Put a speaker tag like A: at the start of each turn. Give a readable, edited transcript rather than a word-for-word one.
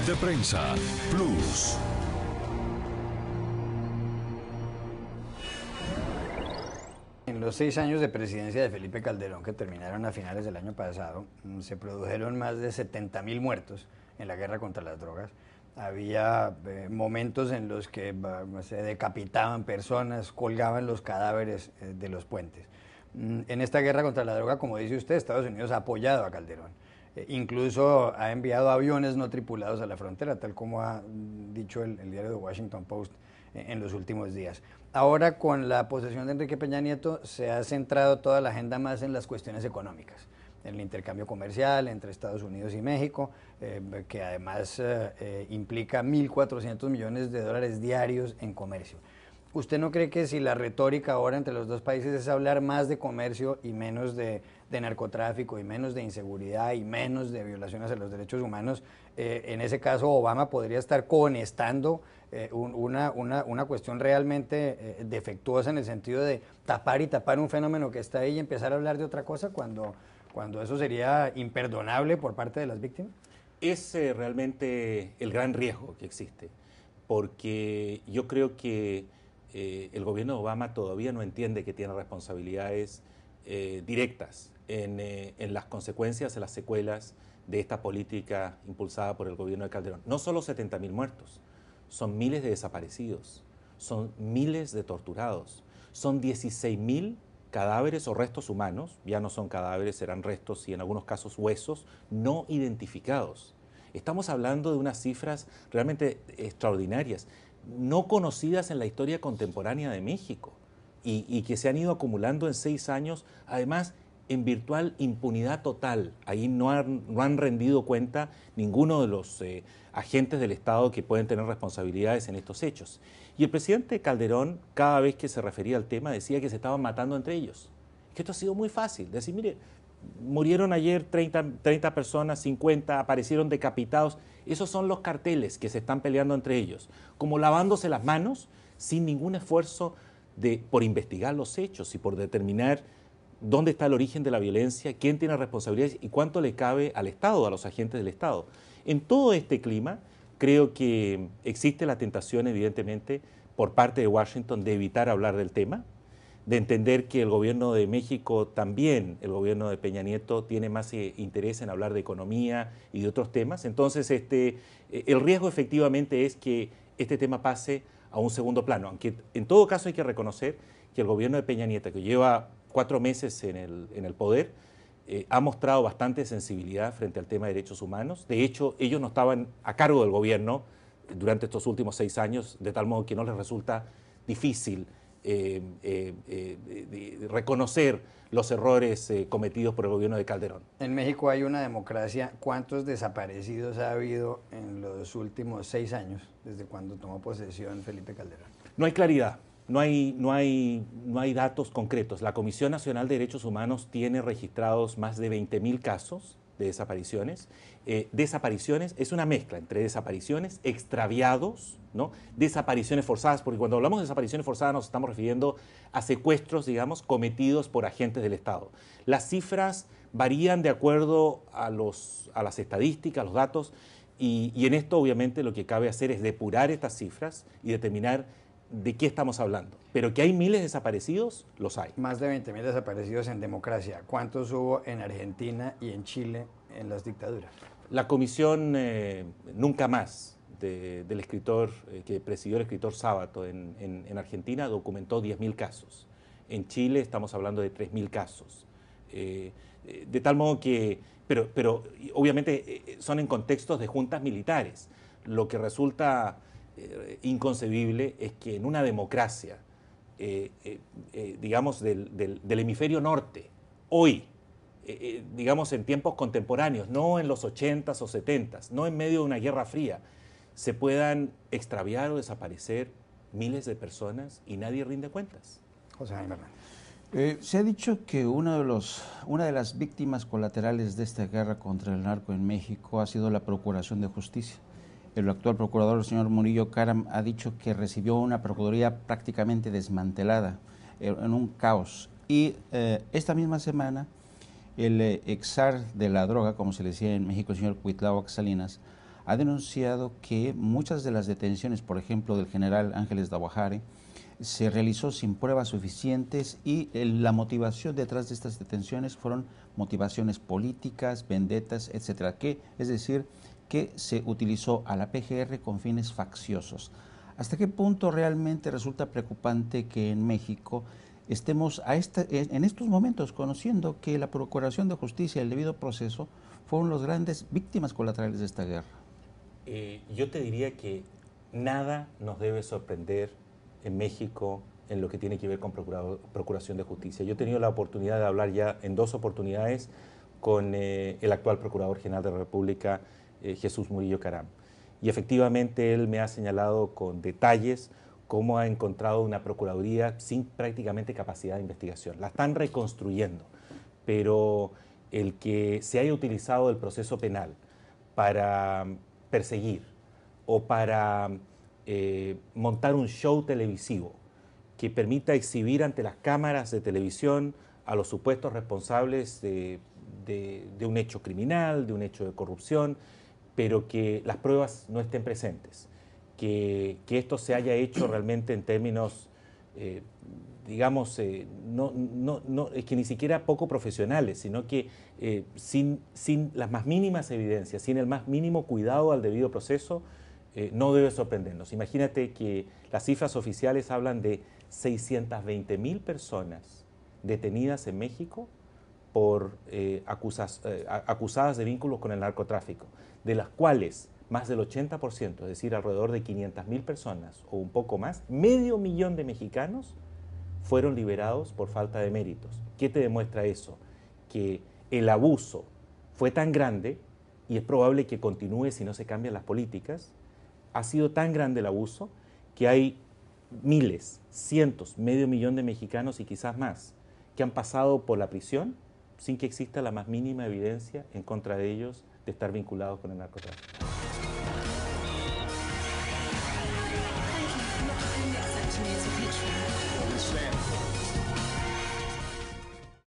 A: de Prensa Plus.
B: En los 6 años de presidencia de Felipe Calderón, que terminaron a finales del año pasado, se produjeron más de 70.000 muertos en la guerra contra las drogas. Había momentos en los que se decapitaban personas, colgaban los cadáveres de los puentes. En esta guerra contra la droga, como dice usted, Estados Unidos ha apoyado a Calderón. Incluso ha enviado aviones no tripulados a la frontera, tal como ha dicho el diario The Washington Post en los últimos días. Ahora, con la posesión de Enrique Peña Nieto, se ha centrado toda la agenda más en las cuestiones económicas, en el intercambio comercial entre Estados Unidos y México, que además implica 1.400 millones de dólares diarios en comercio. ¿Usted no cree que si la retórica ahora entre los dos países es hablar más de comercio y menos de narcotráfico y menos de inseguridad y menos de violaciones a los derechos humanos, en ese caso Obama podría estar conestando una cuestión realmente defectuosa en el sentido de tapar un fenómeno que está ahí y empezar a hablar de otra cosa cuando eso sería imperdonable por parte de las víctimas?
C: Es realmente el gran riesgo que existe, porque yo creo que el gobierno de Obama todavía no entiende que tiene responsabilidades directas en las consecuencias, en las secuelas de esta política impulsada por el gobierno de Calderón. No solo 70.000 muertos, son miles de desaparecidos, son miles de torturados, son 16.000 cadáveres o restos humanos, ya no son cadáveres, serán restos y en algunos casos huesos, no identificados. Estamos hablando de unas cifras realmente extraordinarias, no conocidas en la historia contemporánea de México y que se han ido acumulando en 6 años, además en virtual impunidad total. Ahí no han rendido cuenta ninguno de los agentes del Estado que pueden tener responsabilidades en estos hechos. Y el presidente Calderón, cada vez que se refería al tema, decía que se estaban matando entre ellos. Que esto ha sido muy fácil, decir, mire, murieron ayer 30 personas, 50, aparecieron decapitados. Esos son los carteles que se están peleando entre ellos, como lavándose las manos sin ningún esfuerzo por investigar los hechos y por determinar dónde está el origen de la violencia, quién tiene responsabilidades y cuánto le cabe al Estado, a los agentes del Estado. En todo este clima, creo que existe la tentación, evidentemente, por parte de Washington de evitar hablar del tema, de entender que el gobierno de México también, el gobierno de Peña Nieto, tiene más interés en hablar de economía y de otros temas. Entonces, el riesgo efectivamente es que este tema pase a un segundo plano, aunque en todo caso hay que reconocer que el gobierno de Peña Nieto, que lleva 4 meses en el poder, ha mostrado bastante sensibilidad frente al tema de derechos humanos. De hecho, ellos no estaban a cargo del gobierno durante estos últimos 6 años, de tal modo que no les resulta difícil reconocer los errores cometidos por el gobierno de Calderón.
B: En México hay una democracia. ¿Cuántos desaparecidos ha habido en los últimos 6 años, desde cuando tomó posesión Felipe Calderón?
C: No hay claridad, no hay datos concretos. La Comisión Nacional de Derechos Humanos tiene registrados más de 20.000 casos de desapariciones. Desapariciones es una mezcla entre desapariciones, extraviados, ¿no? Desapariciones forzadas, porque cuando hablamos de desapariciones forzadas nos estamos refiriendo a secuestros, digamos, cometidos por agentes del Estado. Las cifras varían de acuerdo a las estadísticas, a los datos, y en esto obviamente lo que cabe hacer es depurar estas cifras y determinar de qué estamos hablando. Pero que hay miles de desaparecidos, los hay.
B: Más de 20.000 desaparecidos en democracia. ¿Cuántos hubo en Argentina y en Chile en las dictaduras?
C: La comisión Nunca Más del escritor que presidió el escritor Sábato en Argentina documentó 10.000 casos. En Chile estamos hablando de 3.000 casos. De tal modo que, pero obviamente son en contextos de juntas militares. Lo que resulta inconcebible es que en una democracia, digamos, del hemisferio norte, hoy, digamos, en tiempos contemporáneos, no en los 80s o 70s, no en medio de una guerra fría, se puedan extraviar o desaparecer miles de personas y nadie rinde cuentas.
B: José Jaime Hernández.
D: Se ha dicho que una de las víctimas colaterales de esta guerra contra el narco en México ha sido la Procuración de Justicia. El actual procurador, el señor Murillo Karam, ha dicho que recibió una procuraduría prácticamente desmantelada, en un caos. Y esta misma semana, el exar de la droga, como se le decía en México, el señor Cuitláhuac Salinas, ha denunciado que muchas de las detenciones, por ejemplo, del general Ángeles Daguajare, se realizó sin pruebas suficientes y la motivación detrás de estas detenciones fueron motivaciones políticas, vendetas, etcétera, es decir, que se utilizó a la PGR con fines facciosos. ¿Hasta qué punto realmente resulta preocupante que en México estemos en estos momentos conociendo que la Procuración de Justicia y el debido proceso fueron las grandes víctimas colaterales de esta guerra?
C: Yo te diría que nada nos debe sorprender en México en lo que tiene que ver con Procuración de Justicia. Yo he tenido la oportunidad de hablar ya en 2 oportunidades con el actual Procurador General de la República, Jesús Murillo Caram. Y efectivamente él me ha señalado con detalles cómo ha encontrado una Procuraduría sin prácticamente capacidad de investigación. La están reconstruyendo, pero el que se haya utilizado el proceso penal para perseguir o para montar un show televisivo que permita exhibir ante las cámaras de televisión a los supuestos responsables de un hecho criminal, de un hecho de corrupción, pero que las pruebas no estén presentes, que esto se haya hecho realmente en términos, digamos, es que ni siquiera poco profesionales, sino que sin las más mínimas evidencias, sin el más mínimo cuidado al debido proceso, no debe sorprendernos. Imagínate que las cifras oficiales hablan de 620.000 personas detenidas en México por acusadas de vínculos con el narcotráfico, de las cuales más del 80%, es decir, alrededor de 500.000 personas o un poco más, 500.000 de mexicanos fueron liberados por falta de méritos. ¿Qué te demuestra eso? Que el abuso fue tan grande, y es probable que continúe si no se cambian las políticas, ha sido tan grande el abuso que hay miles, cientos, 500.000 de mexicanos y quizás más, que han pasado por la prisión sin que exista la más mínima evidencia en contra de ellos de estar vinculados con el narcotráfico.